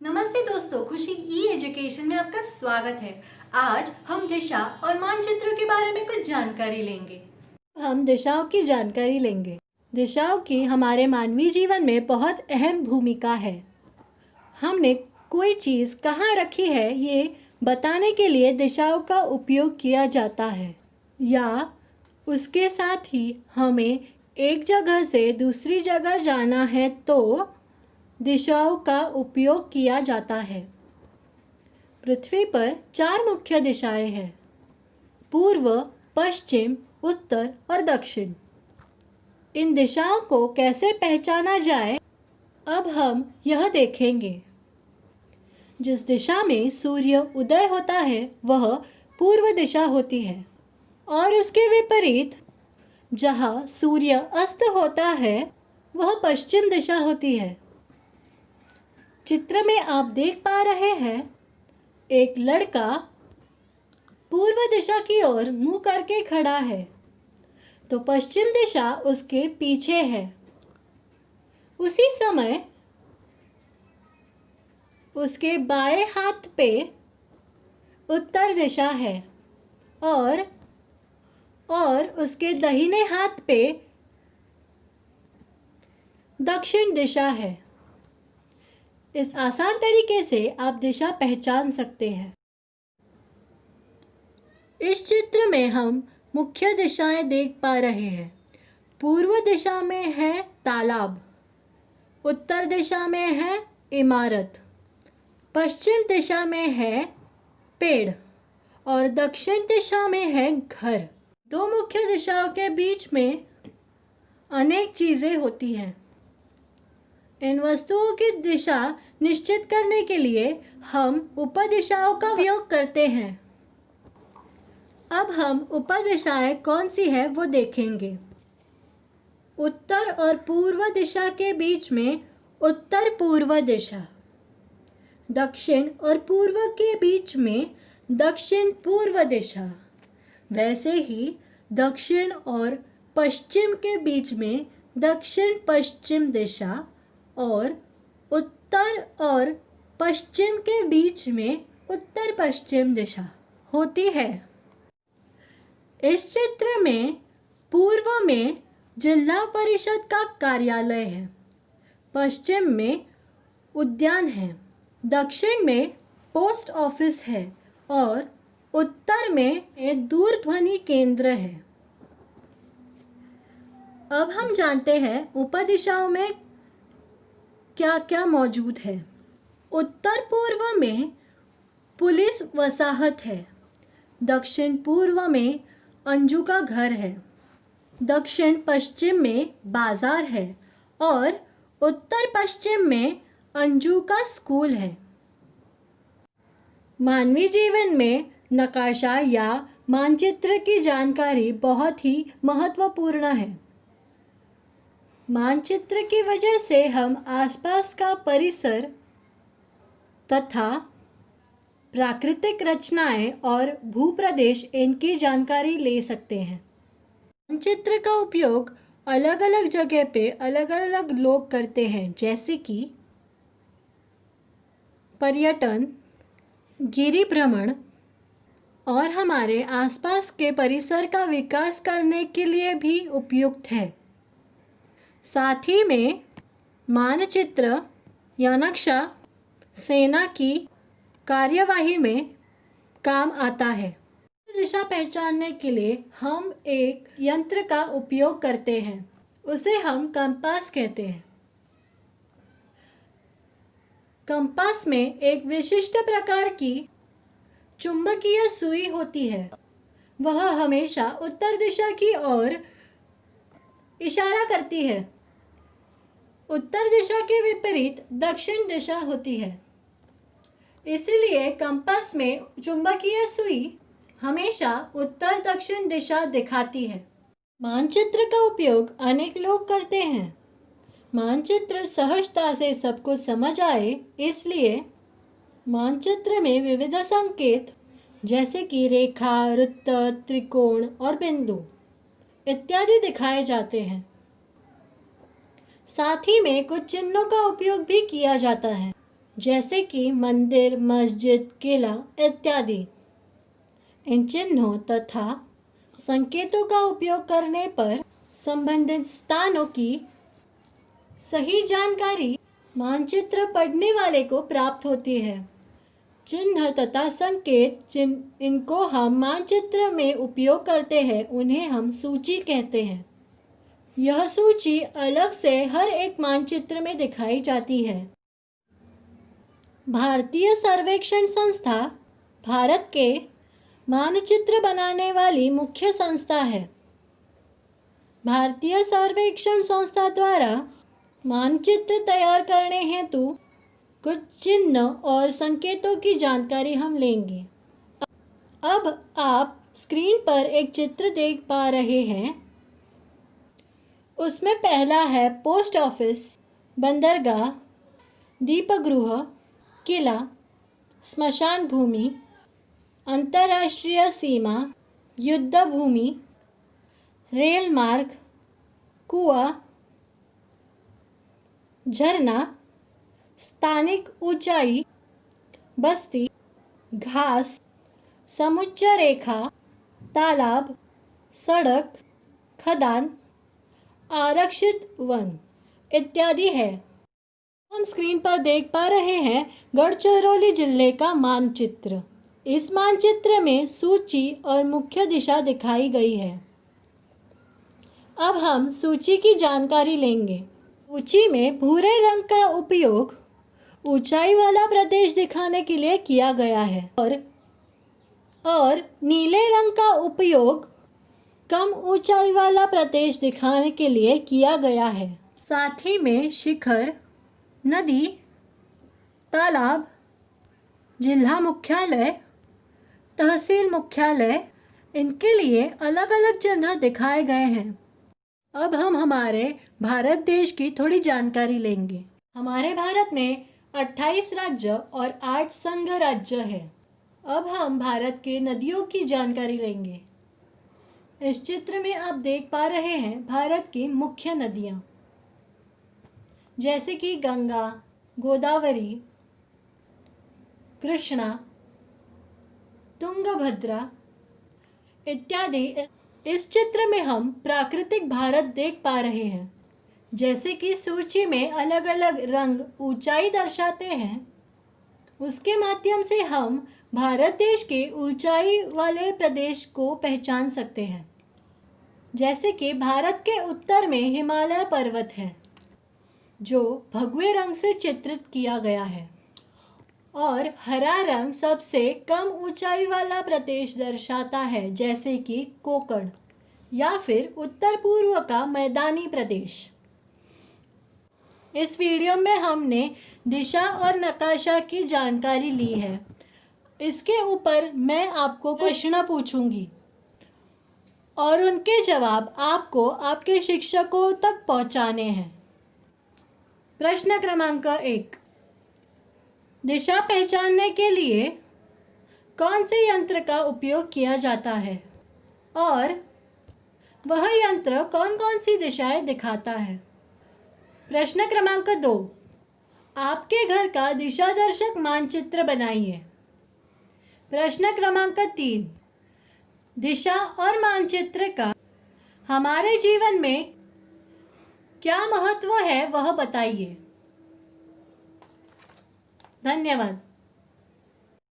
नमस्ते दोस्तों, खुशी ई एजुकेशन में आपका स्वागत है। आज हम दिशा और मानचित्र के बारे में कुछ जानकारी लेंगे। हम दिशाओं की जानकारी लेंगे। दिशाओं की हमारे मानवीय जीवन में बहुत अहम भूमिका है। हमने कोई चीज़ कहाँ रखी है ये बताने के लिए दिशाओं का उपयोग किया जाता है, या उसके साथ ही हमें एक जगह से दूसरी जगह जाना है तो दिशाओं का उपयोग किया जाता है। पृथ्वी पर 4 मुख्य दिशाएं हैं: पूर्व, पश्चिम, उत्तर और दक्षिण। इन दिशाओं को कैसे पहचाना जाए, अब हम यह देखेंगे। जिस दिशा में सूर्य उदय होता है वह पूर्व दिशा होती है, और उसके विपरीत जहाँ सूर्य अस्त होता है वह पश्चिम दिशा होती है। चित्र में आप देख पा रहे हैं, एक लड़का पूर्व दिशा की ओर मुंह करके खड़ा है, तो पश्चिम दिशा उसके पीछे है। उसी समय उसके बाएं हाथ पे उत्तर दिशा है और उसके दाहिने हाथ पे दक्षिण दिशा है। इस आसान तरीके से आप दिशा पहचान सकते हैं। इस चित्र में हम मुख्य दिशाएं देख पा रहे हैं। पूर्व दिशा में है तालाब, उत्तर दिशा में है इमारत, पश्चिम दिशा में है पेड़ और दक्षिण दिशा में है घर। दो मुख्य दिशाओं के बीच में अनेक चीज़ें होती हैं। इन वस्तुओं की दिशा निश्चित करने के लिए हम उपदिशाओं का उपयोग करते हैं। अब हम उपदिशाएं कौन सी है वो देखेंगे। उत्तर और पूर्व दिशा के बीच में उत्तर पूर्व दिशा, दक्षिण और पूर्व के बीच में दक्षिण पूर्व दिशा, वैसे ही दक्षिण और पश्चिम के बीच में दक्षिण पश्चिम दिशा और उत्तर और पश्चिम के बीच में उत्तर पश्चिम दिशा होती है। इस चित्र में पूर्व में जिला परिषद का कार्यालय है, पश्चिम में उद्यान है, दक्षिण में पोस्ट ऑफिस है और उत्तर में दूरध्वनि केंद्र है। अब हम जानते हैं उपदिशाओं में क्या क्या मौजूद है। उत्तर पूर्व में पुलिस वसाहत है, दक्षिण पूर्व में अंजू का घर है, दक्षिण पश्चिम में बाजार है और उत्तर पश्चिम में अंजू का स्कूल है। मानवीय जीवन में नक्शा या मानचित्र की जानकारी बहुत ही महत्वपूर्ण है। मानचित्र की वजह से हम आसपास का परिसर तथा प्राकृतिक रचनाएं और भूप्रदेश इनकी जानकारी ले सकते हैं। मानचित्र का उपयोग अलग अलग जगह पे अलग अलग लोग करते हैं, जैसे कि पर्यटन, गिरि भ्रमण और हमारे आसपास के परिसर का विकास करने के लिए भी उपयुक्त है। साथ ही में मानचित्र या नक्शा सेना की कार्यवाही में काम आता है। दिशा पहचानने के लिए हम एक यंत्र का उपयोग करते हैं, उसे हम कंपास कहते हैं। कंपास में एक विशिष्ट प्रकार की चुंबकीय सुई होती है, वह हमेशा उत्तर दिशा की ओर इशारा करती है। उत्तर दिशा के विपरीत दक्षिण दिशा होती है, इसलिए कंपास में चुंबकीय सुई हमेशा उत्तर दक्षिण दिशा दिखाती है। मानचित्र का उपयोग अनेक लोग करते हैं। मानचित्र सहजता से सबको समझ आए, इसलिए मानचित्र में विविध संकेत जैसे कि रेखा, वृत्त, त्रिकोण और बिंदु इत्यादि दिखाए जाते हैं। साथ ही में कुछ चिन्हों का उपयोग भी किया जाता है, जैसे कि मंदिर, मस्जिद, किला इत्यादि। इन चिन्हों तथा संकेतों का उपयोग करने पर संबंधित स्थानों की सही जानकारी मानचित्र पढ़ने वाले को प्राप्त होती है। चिन्ह तथा संकेत इनको हम मानचित्र में उपयोग करते हैं, उन्हें हम सूची कहते हैं। यह सूची अलग से हर एक मानचित्र में दिखाई जाती है। भारतीय सर्वेक्षण संस्था भारत के मानचित्र बनाने वाली मुख्य संस्था है। भारतीय सर्वेक्षण संस्था द्वारा मानचित्र तैयार करने हेतु कुछ चिन्ह और संकेतों की जानकारी हम लेंगे। अब आप स्क्रीन पर एक चित्र देख पा रहे हैं। उसमें पहला है पोस्ट ऑफिस, बंदरगाह, दीपगृह, किला, स्मशान भूमि, अंतर्राष्ट्रीय सीमा, युद्ध भूमि, रेल मार्ग, कुआं, झरना, स्थानिक ऊंचाई, बस्ती, घास, समुच्च रेखा, तालाब, सड़क, खदान, आरक्षित वन इत्यादि है। हम स्क्रीन पर देख पा रहे हैं गढ़चिरौली जिले का मानचित्र। इस मानचित्र में सूची और मुख्य दिशा दिखाई गई है। अब हम सूची की जानकारी लेंगे। सूची में भूरे रंग का उपयोग ऊंचाई वाला प्रदेश दिखाने के लिए किया गया है और नीले रंग का उपयोग कम ऊंचाई वाला प्रदेश दिखाने के लिए किया गया है। साथ ही में शिखर, नदी, तालाब, जिला मुख्यालय, तहसील मुख्यालय, इनके लिए अलग अलग चिन्ह दिखाए गए हैं। अब हम हमारे भारत देश की थोड़ी जानकारी लेंगे। हमारे भारत में 28 राज्य और 8 संघ राज्य है। अब हम भारत के नदियों की जानकारी लेंगे। इस चित्र में आप देख पा रहे हैं भारत की मुख्य नदियाँ, जैसे कि गंगा, गोदावरी, कृष्णा, तुंगभद्रा इत्यादि। इस चित्र में हम प्राकृतिक भारत देख पा रहे हैं। जैसे कि सूची में अलग अलग रंग ऊंचाई दर्शाते हैं, उसके माध्यम से हम भारत देश के ऊंचाई वाले प्रदेश को पहचान सकते हैं। जैसे कि भारत के उत्तर में हिमालय पर्वत है, जो भगवे रंग से चित्रित किया गया है, और हरा रंग सबसे कम ऊंचाई वाला प्रदेश दर्शाता है, जैसे कि कोकण या फिर उत्तर पूर्व का मैदानी प्रदेश। इस वीडियो में हमने दिशा और नक्शा की जानकारी ली है। इसके ऊपर मैं आपको प्रश्न पूछूंगी और उनके जवाब आपको आपके शिक्षकों तक पहुंचाने हैं। प्रश्न क्रमांक 1, दिशा पहचानने के लिए कौन से यंत्र का उपयोग किया जाता है और वह यंत्र कौन कौन सी दिशाएं दिखाता है। प्रश्न क्रमांक 2, आपके घर का दिशा दर्शक मानचित्र बनाइए। प्रश्न क्रमांक 3, दिशा और मानचित्र का हमारे जीवन में क्या महत्व है वह बताइए। धन्यवाद।